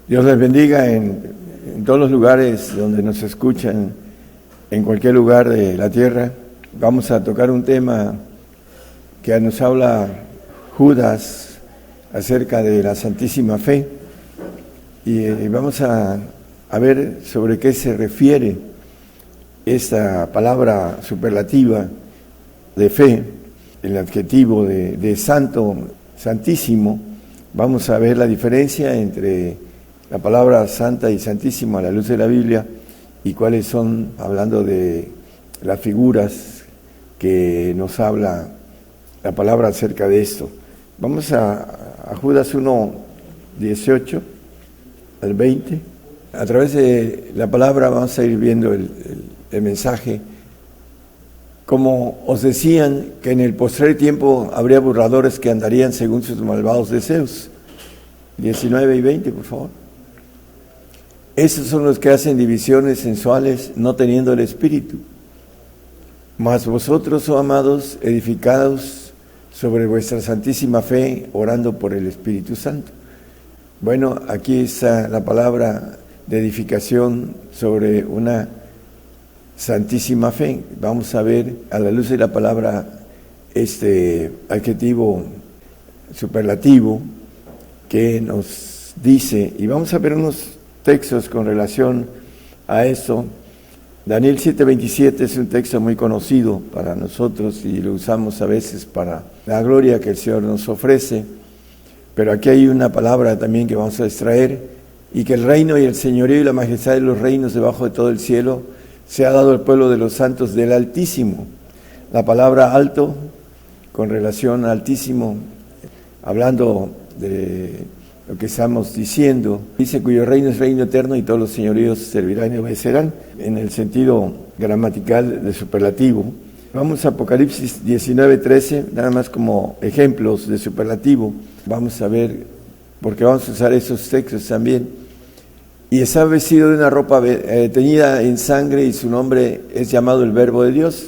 Dios les bendiga en todos los lugares donde nos escuchan, en cualquier lugar de la tierra. Vamos a tocar un tema que nos habla Judas acerca de la Santísima Fe y vamos a ver sobre qué se refiere esta palabra superlativa de fe, el adjetivo de santo, santísimo. Vamos a ver la diferencia entre la palabra santa y santísimo a la luz de la Biblia y cuáles son, hablando de las figuras que nos habla la palabra acerca de esto. Vamos a Judas 1, 18 al 20. A través de la palabra vamos a ir viendo el mensaje. Como os decían que en el postrer tiempo habría burladores que andarían según sus malvados deseos. 19 y 20, por favor. Esos son los que hacen divisiones sensuales, no teniendo el Espíritu. Mas vosotros, oh amados, edificados sobre vuestra santísima fe, orando por el Espíritu Santo. Bueno, aquí está la palabra de edificación sobre una santísima fe. Vamos a ver a la luz de la palabra este adjetivo superlativo que nos dice, y vamos a ver unos textos con relación a eso. Daniel 7:27 es un texto muy conocido para nosotros y lo usamos a veces para la gloria que el Señor nos ofrece, pero aquí hay una palabra también que vamos a extraer: y que el reino y el señorío y la majestad de los reinos debajo de todo el cielo se ha dado al pueblo de los santos del Altísimo. La palabra alto, con relación a Altísimo, hablando de lo que estamos diciendo, dice: cuyo reino es reino eterno y todos los señoríos servirán y obedecerán, en el sentido gramatical de superlativo. Vamos a Apocalipsis 19:13, nada más como ejemplos de superlativo. Vamos a ver, porque vamos a usar esos textos también. Y está vestido de una ropa teñida en sangre, y su nombre es llamado el Verbo de Dios.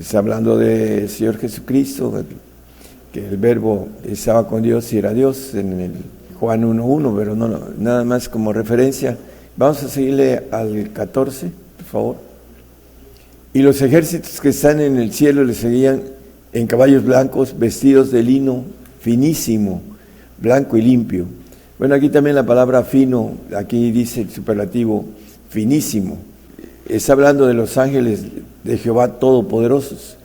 Está hablando del Señor Jesucristo, que el Verbo estaba con Dios y era Dios, en el Juan 1:1, pero no, nada más como referencia. Vamos a seguirle al 14, por favor. Y los ejércitos que están en el cielo le seguían en caballos blancos, vestidos de lino finísimo, blanco y limpio. Bueno, aquí también la palabra fino, aquí dice el superlativo finísimo. Está hablando de los ángeles de Jehová todopoderosos.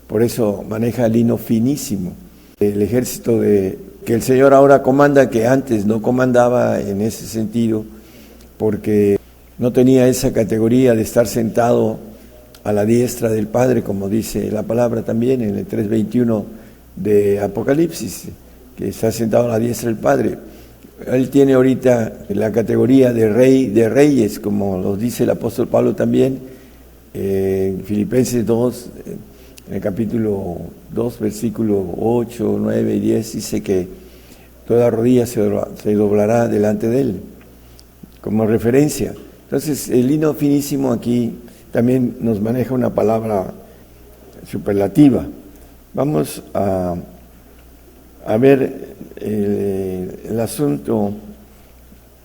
Por eso maneja lino finísimo. El ejército que el Señor ahora comanda, que antes no comandaba en ese sentido, porque no tenía esa categoría de estar sentado a la diestra del Padre, como dice la palabra también en el 3:21 de Apocalipsis, que está sentado a la diestra del Padre. Él tiene ahorita la categoría de rey de reyes, como lo dice el apóstol Pablo también, en Filipenses 2, en el capítulo 2, versículo 8, 9 y 10, dice que toda rodilla se doblará delante de él, como referencia. Entonces, el lino finísimo aquí también nos maneja una palabra superlativa. Vamos a ver el asunto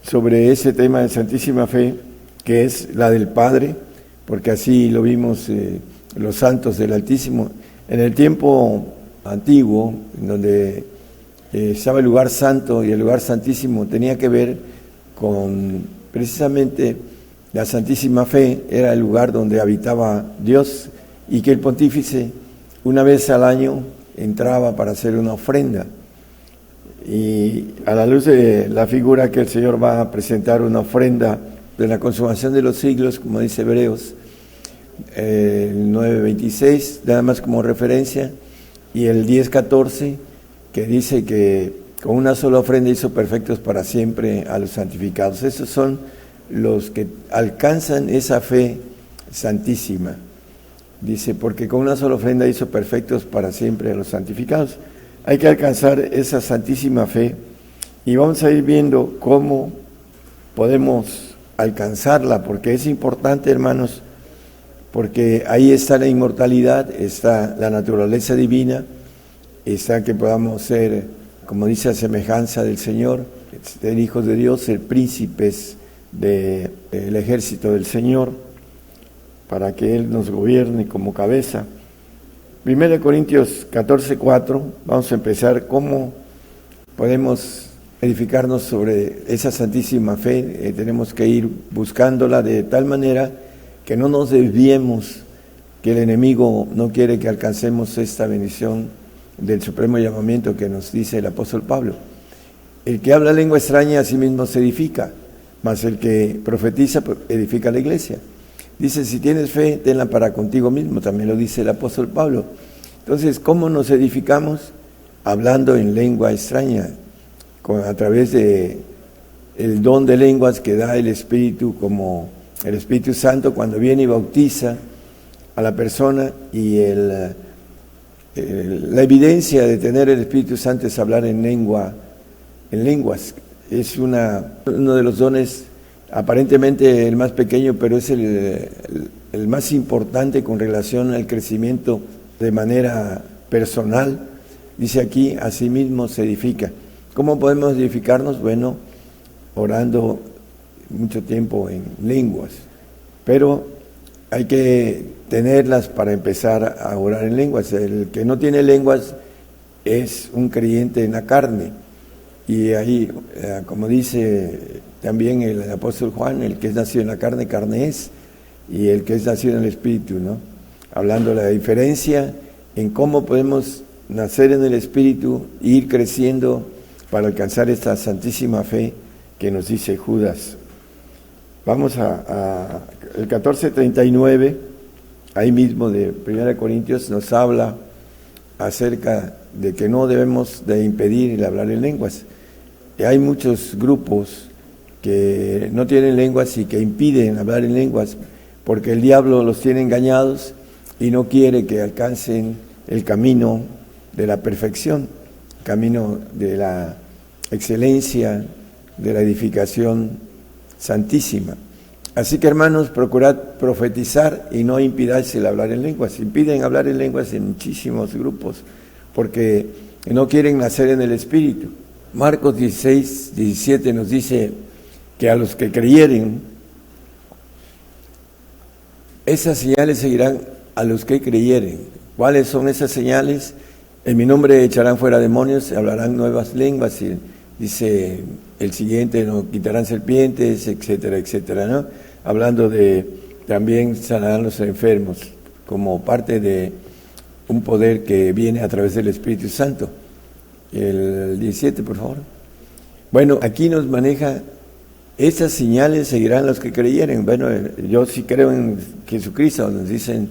sobre ese tema de Santísima Fe, que es la del Padre, porque así lo vimos los santos del Altísimo. En el tiempo antiguo, en donde estaba el lugar santo y el lugar santísimo, tenía que ver con precisamente la Santísima Fe. Era el lugar donde habitaba Dios y que el pontífice una vez al año entraba para hacer una ofrenda. Y a la luz de la figura que el Señor va a presentar, una ofrenda de la consumación de los siglos, como dice Hebreos 9:26, nada más como referencia, y el 10:14, que dice que con una sola ofrenda hizo perfectos para siempre a los santificados. Esos son los que alcanzan esa fe santísima. Dice, porque con una sola ofrenda hizo perfectos para siempre a los santificados. Hay que alcanzar esa santísima fe y vamos a ir viendo cómo podemos alcanzarla, porque es importante, hermanos, porque ahí está la inmortalidad, está la naturaleza divina, está que podamos ser, como dice, a semejanza del Señor, ser hijos de Dios, ser príncipes del ejército del Señor, para que Él nos gobierne como cabeza. 1 Corintios 14:4, vamos a empezar cómo podemos edificarnos sobre esa santísima fe. Tenemos que ir buscándola de tal manera que no nos desviemos, que el enemigo no quiere que alcancemos esta bendición del supremo llamamiento que nos dice el apóstol Pablo. El que habla lengua extraña a sí mismo se edifica, mas el que profetiza edifica la iglesia. Dice, si tienes fe, tenla para contigo mismo, también lo dice el apóstol Pablo. Entonces, ¿cómo nos edificamos? Hablando en lengua extraña, a través de el don de lenguas que da el Espíritu, como el Espíritu Santo cuando viene y bautiza a la persona, y la evidencia de tener el Espíritu Santo es hablar en lenguas. Es uno de los dones, aparentemente el más pequeño, pero es el más importante con relación al crecimiento de manera personal. Dice aquí, asimismo se edifica. ¿Cómo podemos edificarnos? Bueno, orando mucho tiempo en lenguas, pero hay que tenerlas para empezar a orar en lenguas. El que no tiene lenguas es un creyente en la carne, y ahí, como dice también el apóstol Juan, el que es nacido en la carne, carne es, y el que es nacido en el Espíritu, ¿no? Hablando de la diferencia en cómo podemos nacer en el Espíritu e ir creciendo para alcanzar esta santísima fe que nos dice Judas. Vamos a el 14:39, ahí mismo de 1 Corintios, nos habla acerca de que no debemos de impedir el hablar en lenguas. Y hay muchos grupos que no tienen lenguas y que impiden hablar en lenguas porque el diablo los tiene engañados y no quiere que alcancen el camino de la perfección, camino de la excelencia, de la edificación santísima. Así que, hermanos, procurad profetizar y no impidáis el hablar en lenguas. Impiden hablar en lenguas en muchísimos grupos porque no quieren nacer en el Espíritu. Marcos 16:17 nos dice que a los que creyeren, esas señales seguirán a los que creyeren. ¿Cuáles son esas señales? En mi nombre echarán fuera demonios, hablarán nuevas lenguas, y dice el siguiente, no quitarán serpientes, etcétera, etcétera, ¿no? Hablando de también sanarán los enfermos, como parte de un poder que viene a través del Espíritu Santo. El 17, por favor. Bueno, aquí nos maneja, esas señales seguirán los que creyeren. Bueno, yo sí creo en Jesucristo, nos dicen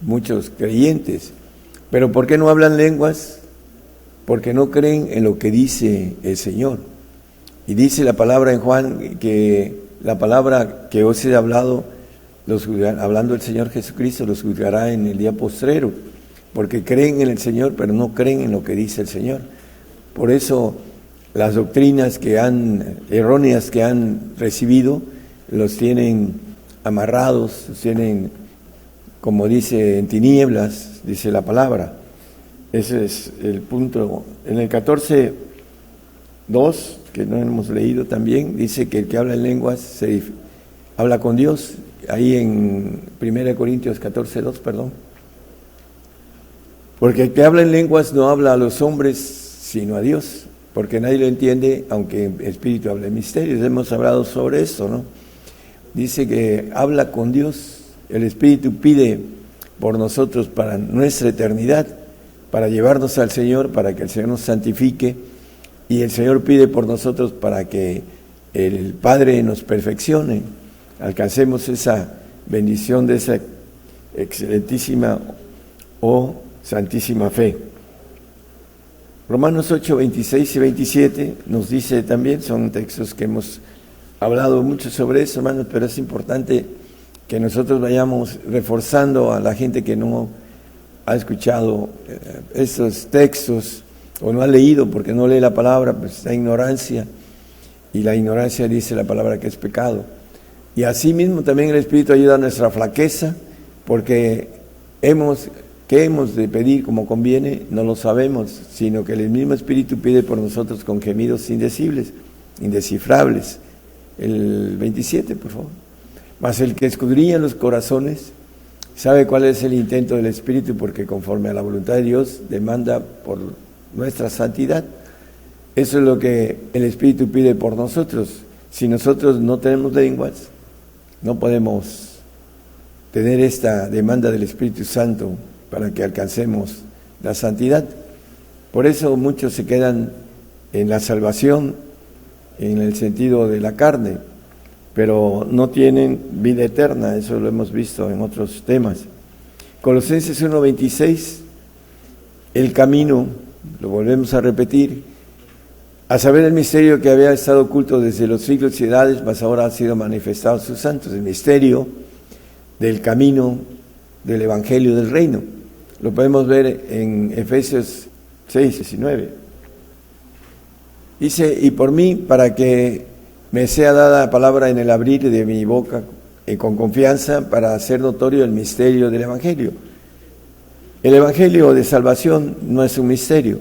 muchos creyentes. Pero ¿por qué no hablan lenguas? Porque no creen en lo que dice el Señor. Y dice la palabra en Juan que la palabra que os he hablado, hablando el Señor Jesucristo, los juzgará en el día postrero, porque creen en el Señor, pero no creen en lo que dice el Señor. Por eso las doctrinas erróneas que han recibido, los tienen amarrados, los tienen, como dice, en tinieblas, dice la palabra. Ese es el punto. En el 14:2, que no hemos leído también, dice que el que habla en lenguas habla con Dios. Ahí en 1 Corintios 14:2, perdón. Porque el que habla en lenguas no habla a los hombres, sino a Dios, porque nadie lo entiende, aunque el Espíritu hable misterios. Hemos hablado sobre esto, ¿no? Dice que habla con Dios. El Espíritu pide por nosotros para nuestra eternidad, para llevarnos al Señor, para que el Señor nos santifique, y el Señor pide por nosotros para que el Padre nos perfeccione, alcancemos esa bendición de esa excelentísima o santísima fe. Romanos 8, 26 y 27 nos dice también, son textos que hemos hablado mucho sobre eso, hermanos, pero es importante que nosotros vayamos reforzando a la gente que no ha escuchado esos textos o no ha leído porque no lee la palabra, pues está ignorancia, y la ignorancia dice la palabra que es pecado. Y así mismo también el Espíritu ayuda a nuestra flaqueza, porque ¿qué hemos de pedir como conviene? No lo sabemos, sino que el mismo Espíritu pide por nosotros con gemidos indecibles. indescifrables. El 27, por favor. Mas el que escudriña los corazones sabe cuál es el intento del Espíritu, porque conforme a la voluntad de Dios demanda por nuestra santidad. Eso es lo que el Espíritu pide por nosotros. Si nosotros no tenemos lenguas, no podemos tener esta demanda del Espíritu Santo para que alcancemos la santidad. Por eso muchos se quedan en la salvación, en el sentido de la carne, pero no tienen vida eterna. Eso lo hemos visto en otros temas. Colosenses 1:26, el camino, lo volvemos a repetir, a saber el misterio que había estado oculto desde los siglos y edades, mas ahora ha sido manifestado a sus santos, el misterio del camino del Evangelio del Reino. Lo podemos ver en Efesios 6:19. Dice, y por mí, para que me sea dada palabra en el abrir de mi boca, con confianza, para hacer notorio el misterio del Evangelio. El Evangelio de salvación no es un misterio,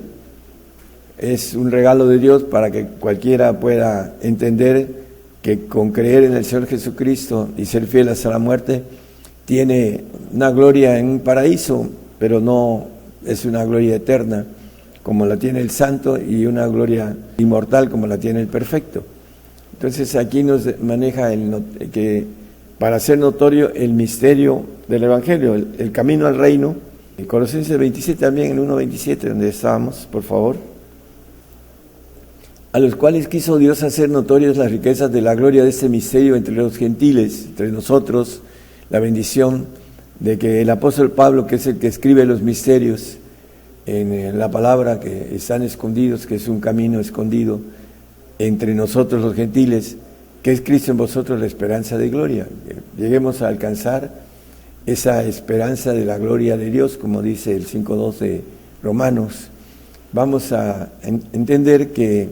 es un regalo de Dios para que cualquiera pueda entender que con creer en el Señor Jesucristo y ser fiel hasta la muerte, tiene una gloria en un paraíso, pero no es una gloria eterna como la tiene el santo, y una gloria inmortal como la tiene el perfecto. Entonces aquí nos maneja que para hacer notorio el misterio del Evangelio, el camino al reino. En Colosenses 27 también, en 1:27, donde estábamos, por favor. A los cuales quiso Dios hacer notorias las riquezas de la gloria de este misterio entre los gentiles, entre nosotros, la bendición de que el apóstol Pablo, que es el que escribe los misterios en la palabra, que están escondidos, que es un camino escondido entre nosotros los gentiles, que es Cristo en vosotros, la esperanza de gloria. Lleguemos a alcanzar esa esperanza de la gloria de Dios, como dice el 5:2 de Romanos. Vamos a entender que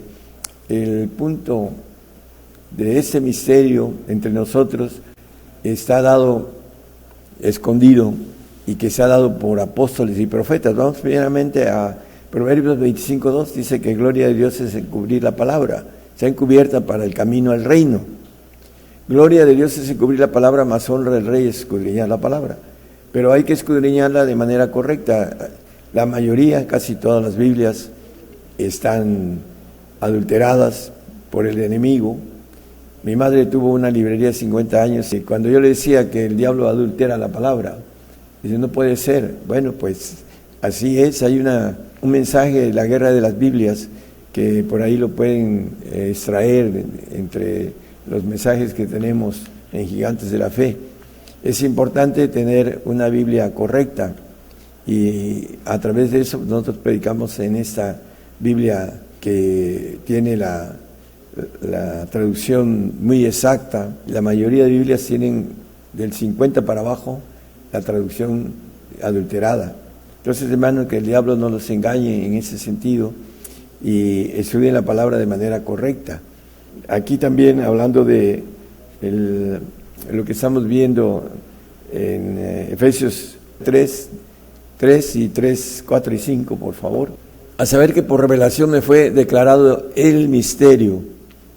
el punto de ese misterio entre nosotros está dado, escondido, y que se ha dado por apóstoles y profetas. Vamos primeramente a Proverbios 25:2, dice que gloria de Dios es encubrir la palabra, sea encubierta para el camino al reino. Gloria de Dios es encubrir la palabra, más honra del rey es escudriñar la palabra. Pero hay que escudriñarla de manera correcta. La mayoría, casi todas las Biblias, están adulteradas por el enemigo. Mi madre tuvo una librería de 50 años, y cuando yo le decía que el diablo adultera la palabra, dice, no puede ser. Bueno, pues así es. Hay un mensaje de la guerra de las Biblias, que por ahí lo pueden extraer entre los mensajes que tenemos en Gigantes de la Fe. Es importante tener una Biblia correcta, y a través de eso nosotros predicamos en esta Biblia que tiene la traducción muy exacta. La mayoría de Biblias tienen del 50 para abajo la traducción adulterada. Entonces, hermano, que el diablo no los engañe en ese sentido y estudien la palabra de manera correcta. Aquí también, hablando de lo que estamos viendo en Efesios 3 y 3, 4 y 5, por favor. A saber que por revelación me fue declarado el misterio.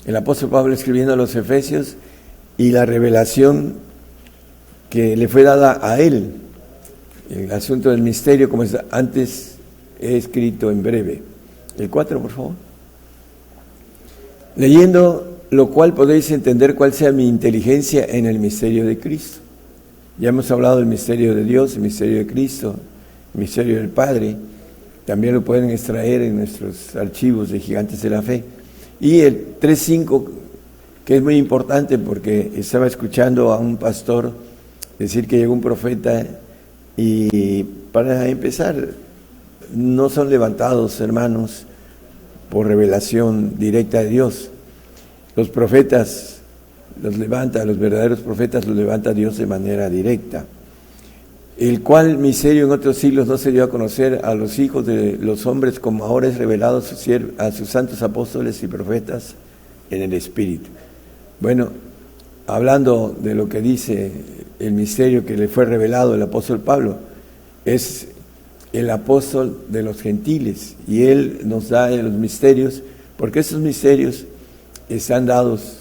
El apóstol Pablo escribiendo a los Efesios, y la revelación que le fue dada a él, el asunto del misterio, como antes he escrito en breve. El 4, por favor. Leyendo lo cual podéis entender cuál sea mi inteligencia en el misterio de Cristo. Ya hemos hablado del misterio de Dios, el misterio de Cristo, el misterio del Padre. También lo pueden extraer en nuestros archivos de Gigantes de la Fe. Y el 3:5, que es muy importante, porque estaba escuchando a un pastor decir que llegó un profeta, y para empezar, no son levantados, hermanos, por revelación directa de Dios. Los profetas los levanta, los verdaderos profetas los levanta Dios de manera directa. El cual misterio en otros siglos no se dio a conocer a los hijos de los hombres, como ahora es revelado a sus santos apóstoles y profetas en el Espíritu. Bueno, hablando de lo que dice el misterio que le fue revelado el apóstol Pablo, es el apóstol de los gentiles, y él nos da los misterios, porque esos misterios están dados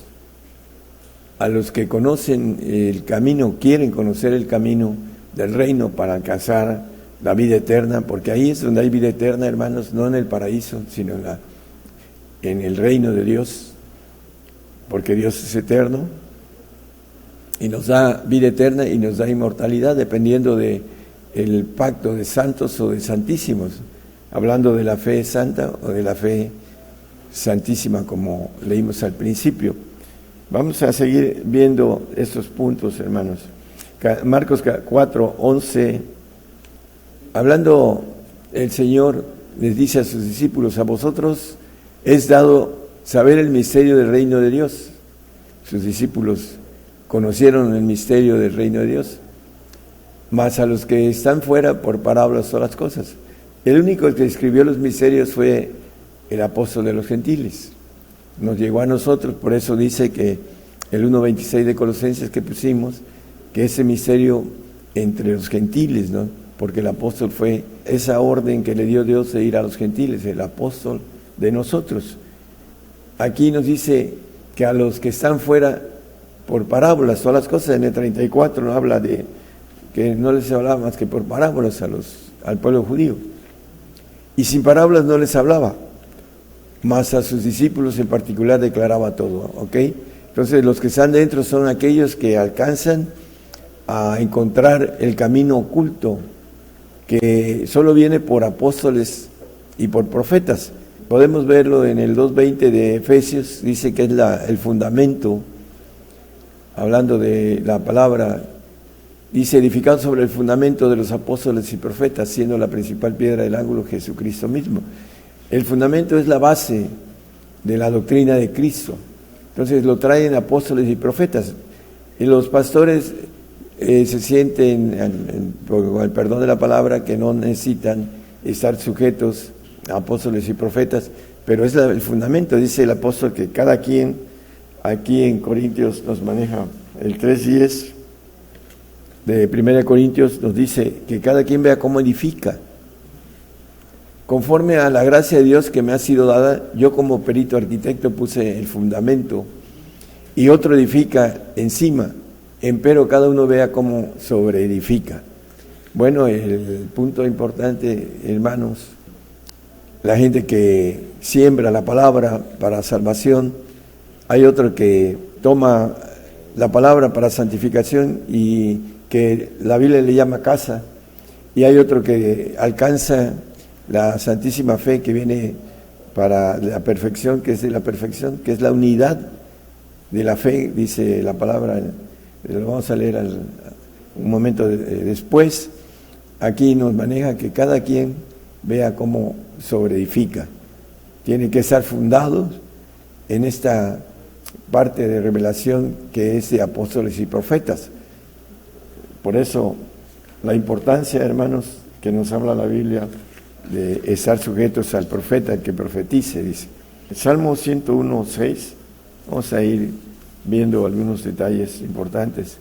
a los que conocen el camino, quieren conocer el camino del reino para alcanzar la vida eterna, porque ahí es donde hay vida eterna, hermanos, no en el paraíso, sino en el reino de Dios, porque Dios es eterno y nos da vida eterna y nos da inmortalidad dependiendo de el pacto de santos o de santísimos, hablando de la fe santa o de la fe santísima, como leímos al principio. Vamos a seguir viendo estos puntos, hermanos. Marcos 4:11, hablando el Señor les dice a sus discípulos: a vosotros es dado saber el misterio del reino de Dios. Sus discípulos conocieron el misterio del reino de Dios, mas a los que están fuera por parábolas son las cosas. El único que escribió los misterios fue el apóstol de los gentiles. Nos llegó a nosotros, por eso dice que el 1:26 de Colosenses que pusimos, que ese misterio entre los gentiles, ¿no? Porque el apóstol fue esa orden que le dio Dios de ir a los gentiles, el apóstol de nosotros. Aquí nos dice que a los que están fuera por parábolas, todas las cosas. En el 34 nos habla de que no les hablaba más que por parábolas al pueblo judío, y sin parábolas no les hablaba, mas a sus discípulos en particular declaraba todo, ¿ok? Entonces los que están dentro son aquellos que alcanzan a encontrar el camino oculto, que solo viene por apóstoles y por profetas. Podemos verlo en el 2:20 de Efesios, dice que es el fundamento, hablando de la palabra, dice: edificado sobre el fundamento de los apóstoles y profetas, siendo la principal piedra del ángulo Jesucristo mismo. El fundamento es la base de la doctrina de Cristo. Entonces lo traen apóstoles y profetas. Y los pastores se sienten, con el perdón de la palabra, que no necesitan estar sujetos a apóstoles y profetas, pero es el fundamento. Dice el apóstol que cada quien, aquí en Corintios nos maneja el 3:10 de 1 Corintios, nos dice que cada quien vea cómo edifica. Conforme a la gracia de Dios que me ha sido dada, yo como perito arquitecto puse el fundamento y otro edifica encima, empero cada uno vea cómo sobreedifica. Bueno, el punto importante, hermanos, la gente que siembra la palabra para salvación, hay otro que toma la palabra para santificación y que la Biblia le llama casa, y hay otro que alcanza la santísima fe que viene para la perfección, que es de la perfección, que es la unidad de la fe, dice la palabra, lo vamos a leer un momento después. Aquí nos maneja que cada quien vea cómo sobreedifica. Tiene que estar fundados en esta parte de revelación que es de apóstoles y profetas. Por eso la importancia, hermanos, que nos habla la Biblia de estar sujetos al profeta, el que profetice, dice. El Salmo 101:6, vamos a ir viendo algunos detalles importantes.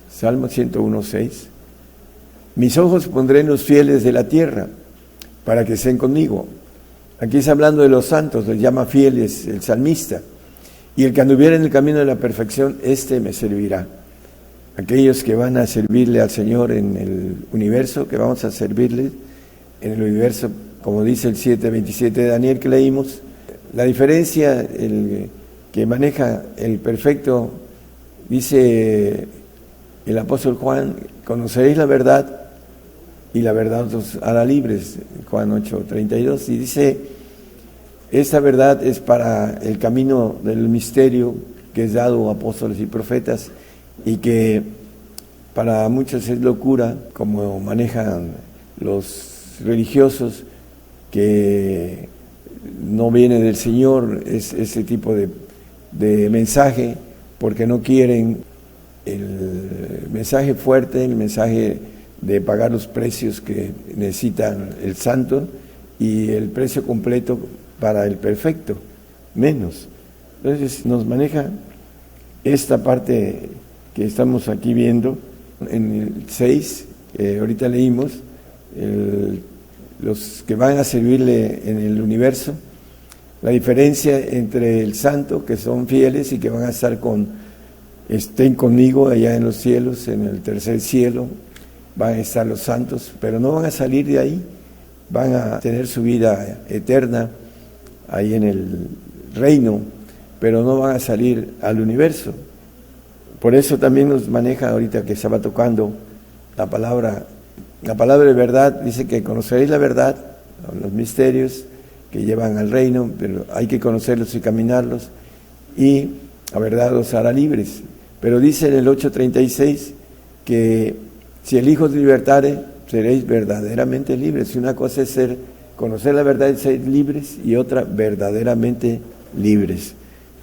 Salmo 101:6. Mis ojos pondré en los fieles de la tierra, para que estén conmigo. Aquí está hablando de los santos, les llama fieles el salmista. Y el que anduviera en el camino de la perfección, este me servirá. Aquellos que van a servirle al Señor en el universo, que vamos a servirle en el universo, como dice el 7:27 de Daniel que leímos. La diferencia, el que maneja el perfecto, dice el apóstol Juan: conoceréis la verdad y la verdad os hará libres, Juan 8:32, y dice: esta verdad es para el camino del misterio que es dado a apóstoles y profetas, y que para muchos es locura, como manejan los religiosos, que no viene del Señor ese tipo de mensaje, porque no quieren el mensaje fuerte, el mensaje de pagar los precios que necesitan el santo y el precio completo para el perfecto, menos. Entonces nos maneja esta parte que estamos aquí viendo en el 6, ahorita leímos, los que van a servirle en el universo, La diferencia entre el santo, que son fieles y que van a estar estén conmigo allá en los cielos, en el tercer cielo, van a estar los santos, pero no van a salir de ahí, van a tener su vida eterna ahí en el reino, pero no van a salir al universo. Por eso también nos maneja ahorita que estaba tocando la palabra de verdad. Dice que conoceréis la verdad, los misterios que llevan al reino, pero hay que conocerlos y caminarlos, y la verdad los hará libres. Pero dice en el 8:36 que si el Hijo os libertare, seréis verdaderamente libres. Una cosa es conocer la verdad y ser libres, y otra verdaderamente libres.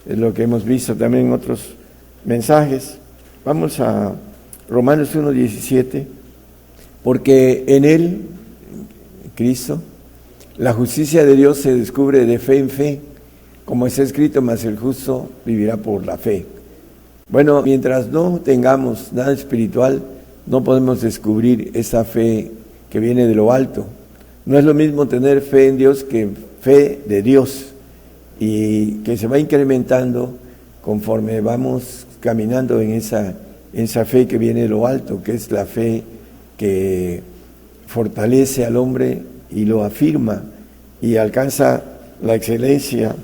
Es lo que hemos visto también en otros mensajes. Vamos a Romanos 1:17. Porque en Él, Cristo, la justicia de Dios se descubre de fe en fe, como está escrito, mas el justo vivirá por la fe. Bueno, mientras no tengamos nada espiritual, no podemos descubrir esa fe que viene de lo alto. No es lo mismo tener fe en Dios que fe de Dios, y que se va incrementando conforme vamos caminando en esa fe que viene de lo alto, que es la fe que fortalece al hombre y lo afirma y alcanza la excelencia.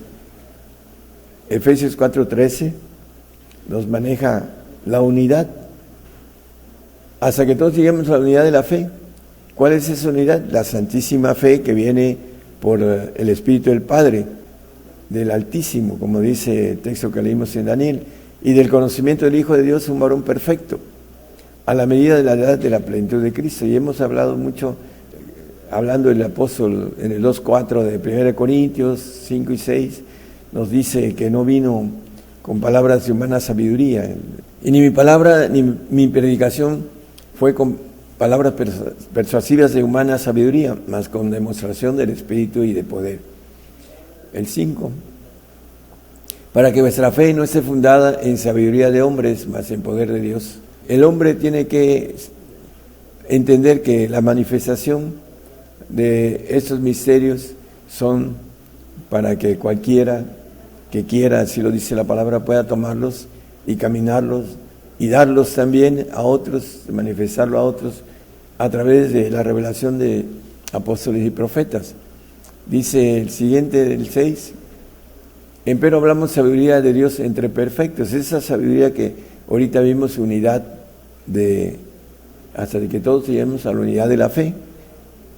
Efesios 4:13 nos maneja la unidad, hasta que todos lleguemos a la unidad de la fe. ¿Cuál es esa unidad? La santísima fe que viene por el Espíritu del Padre, del Altísimo, como dice el texto que leímos en Daniel, y del conocimiento del Hijo de Dios, un varón perfecto, a la medida de la edad de la plenitud de Cristo. Y hemos hablado mucho, hablando del apóstol en el 2:4 de 1 Corintios 5 y 6, nos dice que no vino con palabras de humana sabiduría, y ni mi palabra ni mi predicación fue con palabras persuasivas de humana sabiduría, mas con demostración del Espíritu y de poder. El 5, para que vuestra fe no esté fundada en sabiduría de hombres, mas en poder de Dios. El hombre tiene que entender que la manifestación de estos misterios son para que cualquiera que quiera, así lo dice la palabra, pueda tomarlos y caminarlos y darlos también a otros, manifestarlo a otros a través de la revelación de apóstoles y profetas. Dice el siguiente, el 6, empero hablamos sabiduría de Dios entre perfectos. Esa sabiduría que ahorita vimos, unidad hasta que todos lleguemos a la unidad de la fe,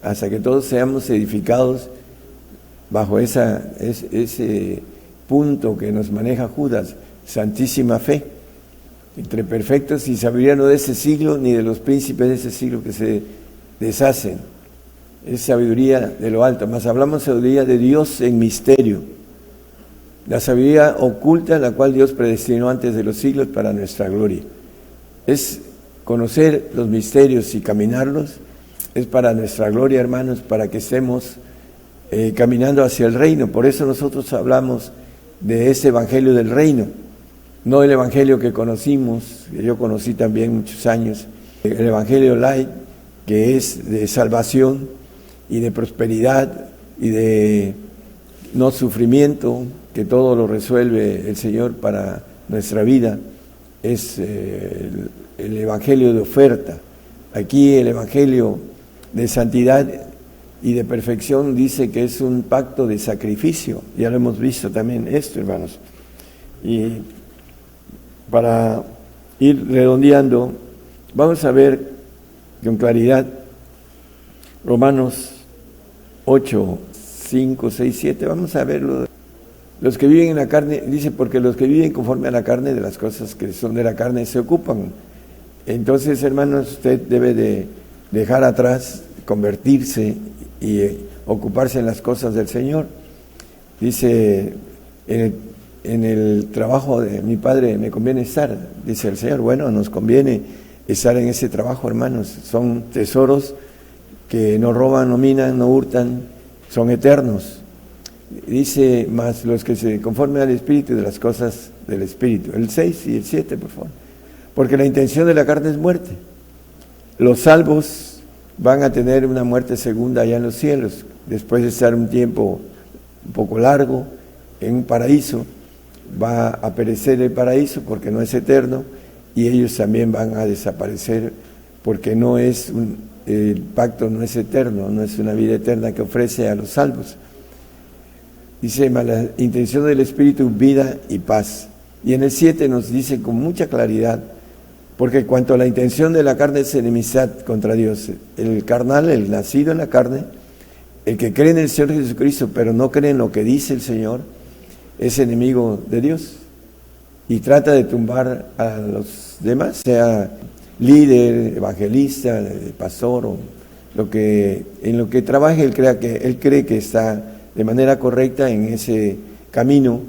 hasta que todos seamos edificados bajo ese punto que nos maneja Judas, santísima fe, entre perfectos, y sabiduría no de ese siglo ni de los príncipes de ese siglo que se deshacen. Es sabiduría de lo alto, más hablamos sabiduría de Dios en misterio, la sabiduría oculta, la cual Dios predestinó antes de los siglos para nuestra gloria. Es conocer los misterios y caminarlos, es para nuestra gloria, hermanos, para que estemos caminando hacia el reino. Por eso nosotros hablamos de ese evangelio del reino, no el evangelio que conocimos, que yo conocí también muchos años, el evangelio light, que es de salvación y de prosperidad y de no sufrimiento, que todo lo resuelve el Señor para nuestra vida. Es el evangelio de oferta. Aquí el evangelio de santidad y de perfección dice que es un pacto de sacrificio. Ya lo hemos visto también esto, hermanos. Y para ir redondeando, vamos a ver con claridad Romanos 8, 5, 6, 7. Vamos a verlo. Los que viven en la carne, dice, porque los que viven conforme a la carne, de las cosas que son de la carne se ocupan. Entonces, hermanos, usted debe de dejar atrás, convertirse y ocuparse en las cosas del Señor. Dice, en el trabajo de mi Padre me conviene estar, dice el Señor. Bueno, nos conviene estar en ese trabajo, hermanos. Son tesoros que no roban, no minan, no hurtan, son eternos. Dice, más los que se conformen al Espíritu y de las cosas del Espíritu. El 6 y el 7, por favor. Porque la intención de la carne es muerte. Los salvos van a tener una muerte segunda allá en los cielos, después de estar un tiempo un poco largo en un paraíso, va a perecer el paraíso porque no es eterno, y ellos también van a desaparecer porque el pacto no es eterno, no es una vida eterna que ofrece a los salvos. Dice, la intención del Espíritu, vida y paz. Y en el 7 nos dice con mucha claridad, porque cuanto a la intención de la carne es enemistad contra Dios, el carnal, el nacido en la carne, el que cree en el Señor Jesucristo, pero no cree en lo que dice el Señor, es enemigo de Dios y trata de tumbar a los demás, sea líder, evangelista, pastor, o en lo que trabaje, él cree que está de manera correcta en ese camino,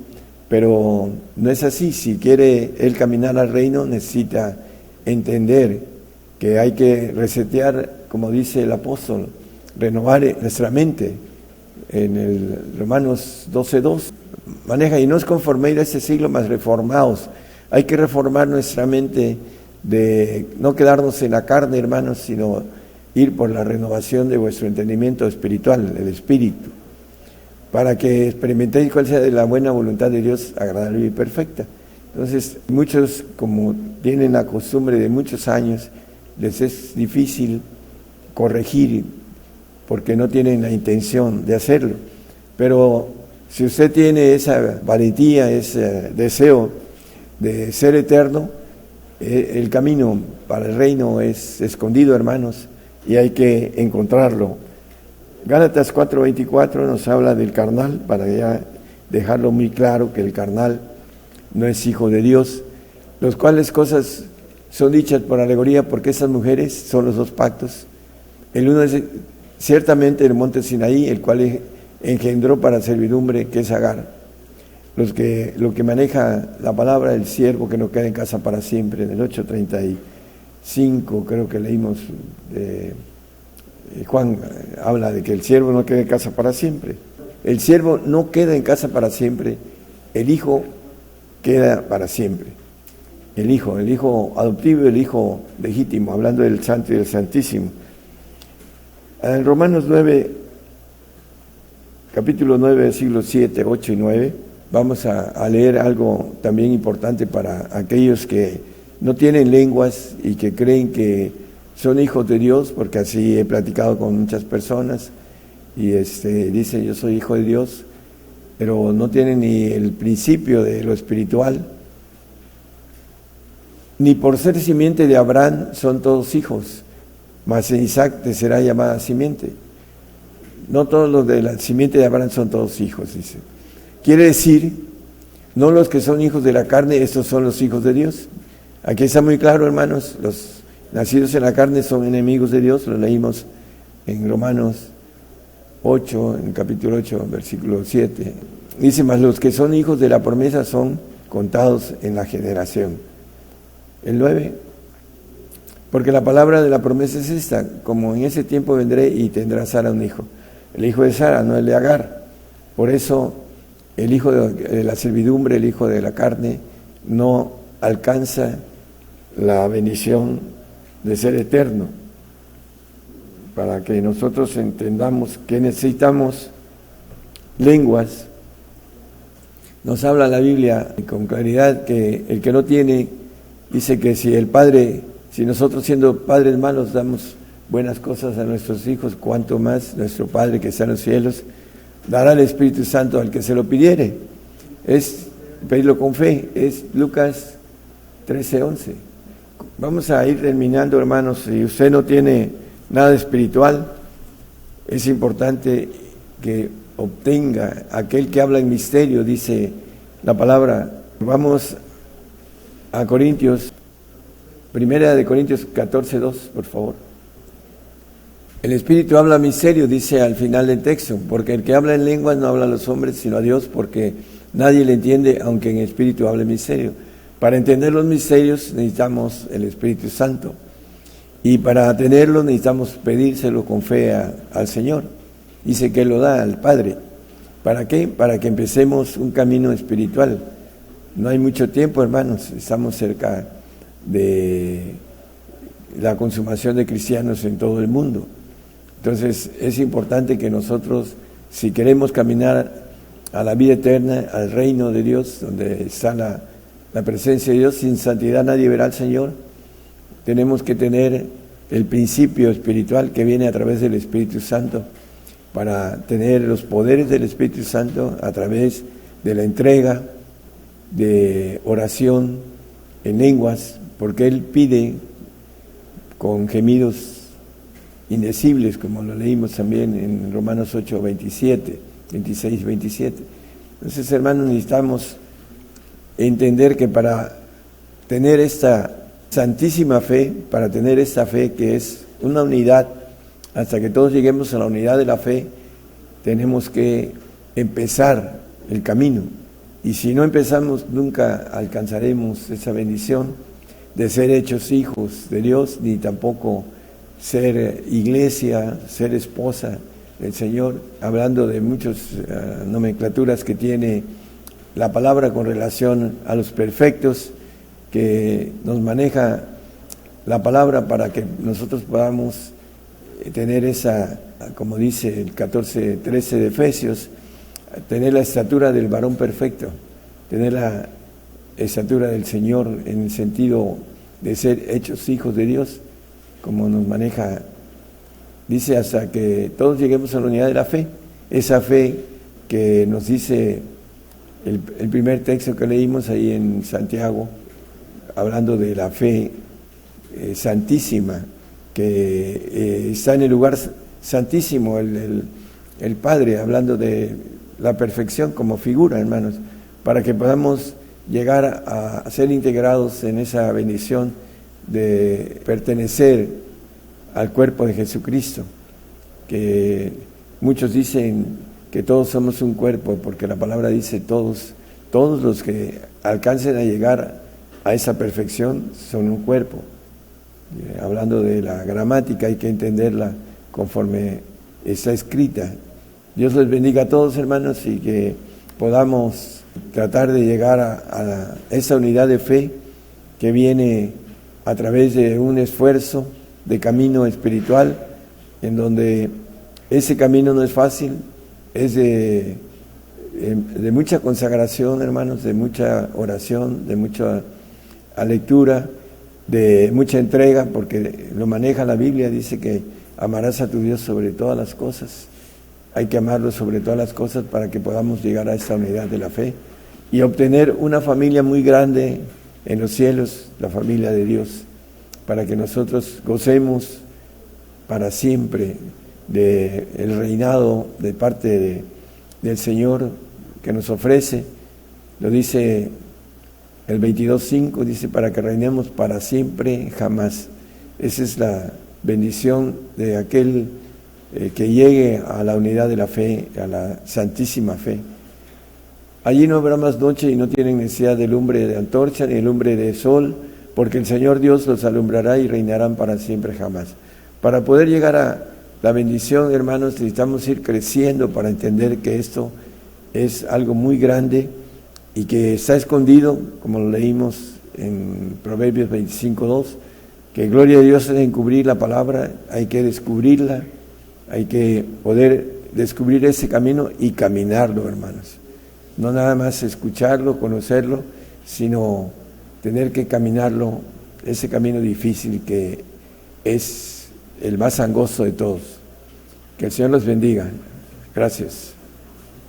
pero no es así. Si quiere él caminar al reino, necesita entender que hay que resetear, como dice el apóstol, renovar nuestra mente. En el Romanos 12:2 maneja, y no es conforméis a este siglo, mas reformaos. Hay que reformar nuestra mente, de no quedarnos en la carne, hermanos, sino ir por la renovación de vuestro entendimiento espiritual, el espíritu, para que experimentéis cuál sea la buena voluntad de Dios, agradable y perfecta. Entonces, muchos, como tienen la costumbre de muchos años, les es difícil corregir porque no tienen la intención de hacerlo. Pero si usted tiene esa valentía, ese deseo de ser eterno, el camino para el reino es escondido, hermanos, y hay que encontrarlo. Gálatas 4:24 nos habla del carnal, para ya dejarlo muy claro que el carnal no es hijo de Dios, los cuales cosas son dichas por alegoría, porque esas mujeres son los dos pactos. El uno es ciertamente el monte Sinaí, el cual engendró para servidumbre, que es Agar. Lo que maneja la palabra, el siervo que no queda en casa para siempre, en el 8:35 creo que leímos, Juan habla de que el siervo no queda en casa para siempre. El siervo no queda en casa para siempre, el hijo queda para siempre. El hijo adoptivo, el hijo legítimo, hablando del santo y del santísimo. En Romanos 9, capítulo 9, versículos 7, 8 y 9, vamos a leer algo también importante para aquellos que no tienen lenguas y que creen que son hijos de Dios, porque así he platicado con muchas personas y dicen yo soy hijo de Dios, pero no tienen ni el principio de lo espiritual. Ni por ser simiente de Abraham son todos hijos, mas en Isaac te será llamada simiente. No todos los de la simiente de Abraham son todos hijos, dice. Quiere decir, no los que son hijos de la carne, estos son los hijos de Dios. Aquí está muy claro, hermanos, los nacidos en la carne son enemigos de Dios, lo leímos en Romanos 8, en el capítulo 8, versículo 7. Dice, mas los que son hijos de la promesa son contados en la generación. El 9, porque la palabra de la promesa es esta, como en ese tiempo vendré y tendrá Sara un hijo. El hijo de Sara, no el de Agar. Por eso el hijo de la servidumbre, el hijo de la carne, no alcanza la bendición de ser eterno. Para que nosotros entendamos que necesitamos lenguas, nos habla la Biblia con claridad que el que no tiene, dice que si nosotros siendo padres malos damos buenas cosas a nuestros hijos, cuanto más nuestro Padre que está en los cielos dará el Espíritu Santo al que se lo pidiere. Es pedirlo con fe, es Lucas 13:11. Vamos a ir terminando, hermanos. Si usted no tiene nada espiritual, es importante que obtenga aquel que habla en misterio, dice la palabra. Vamos a Corintios, primera de Corintios 14:2, por favor. El Espíritu habla misterio, dice al final del texto, porque el que habla en lenguas no habla a los hombres, sino a Dios, porque nadie le entiende, aunque en espíritu hable misterio. Para entender los misterios necesitamos el Espíritu Santo, y para tenerlo necesitamos pedírselo con fe al Señor. Dice que Él lo da al Padre. ¿Para qué? Para que empecemos un camino espiritual. No hay mucho tiempo, hermanos, estamos cerca de la consumación de cristianos en todo el mundo. Entonces es importante que nosotros, si queremos caminar a la vida eterna, al reino de Dios, donde está la presencia de Dios. Sin santidad nadie verá al Señor. Tenemos que tener el principio espiritual que viene a través del Espíritu Santo, para tener los poderes del Espíritu Santo a través de la entrega, de oración en lenguas, porque Él pide con gemidos indecibles, como lo leímos también en Romanos 8, 26, 27. Entonces, hermanos, necesitamos entender que para tener esta santísima fe, para tener esta fe que es una unidad, hasta que todos lleguemos a la unidad de la fe, tenemos que empezar el camino. Y si no empezamos, nunca alcanzaremos esa bendición de ser hechos hijos de Dios, ni tampoco ser iglesia, ser esposa del Señor, hablando de muchas nomenclaturas que tiene la palabra con relación a los perfectos, que nos maneja la palabra para que nosotros podamos tener esa, como dice el 14:13 de Efesios, tener la estatura del varón perfecto, tener la estatura del Señor en el sentido de ser hechos hijos de Dios, como nos maneja, dice, hasta que todos lleguemos a la unidad de la fe, esa fe que nos dice el primer texto que leímos ahí en Santiago, hablando de la fe santísima, que está en el lugar santísimo, el Padre, hablando de la perfección como figura, hermanos, para que podamos llegar a ser integrados en esa bendición de pertenecer al cuerpo de Jesucristo, que muchos dicen que todos somos un cuerpo, porque la palabra dice todos los que alcancen a llegar a esa perfección son un cuerpo. Hablando de la gramática, hay que entenderla conforme está escrita. Dios les bendiga a todos, hermanos, y que podamos tratar de llegar a esa unidad de fe que viene a través de un esfuerzo de camino espiritual, en donde ese camino no es fácil, es de mucha consagración, hermanos, de mucha oración, de mucha lectura, de mucha entrega, porque lo maneja la Biblia, dice que amarás a tu Dios sobre todas las cosas. Hay que amarlo sobre todas las cosas para que podamos llegar a esta unidad de la fe y obtener una familia muy grande en los cielos, la familia de Dios, para que nosotros gocemos para siempre del reinado de parte del Señor que nos ofrece. Lo dice el 22:5, dice, para que reinemos para siempre, jamás. Esa es la bendición de aquel que llegue a la unidad de la fe, a la santísima fe. Allí no habrá más noche y no tienen necesidad de lumbre de antorcha ni de lumbre de sol, porque el Señor Dios los alumbrará y reinarán para siempre, jamás. Para poder llegar a la bendición, hermanos, necesitamos ir creciendo para entender que esto es algo muy grande y que está escondido, como lo leímos en Proverbios 25:2, que gloria de Dios es encubrir la palabra, hay que descubrirla, hay que poder descubrir ese camino y caminarlo, hermanos. No nada más escucharlo, conocerlo, sino tener que caminarlo, ese camino difícil que es el más angosto de todos. Que el Señor los bendiga. Gracias.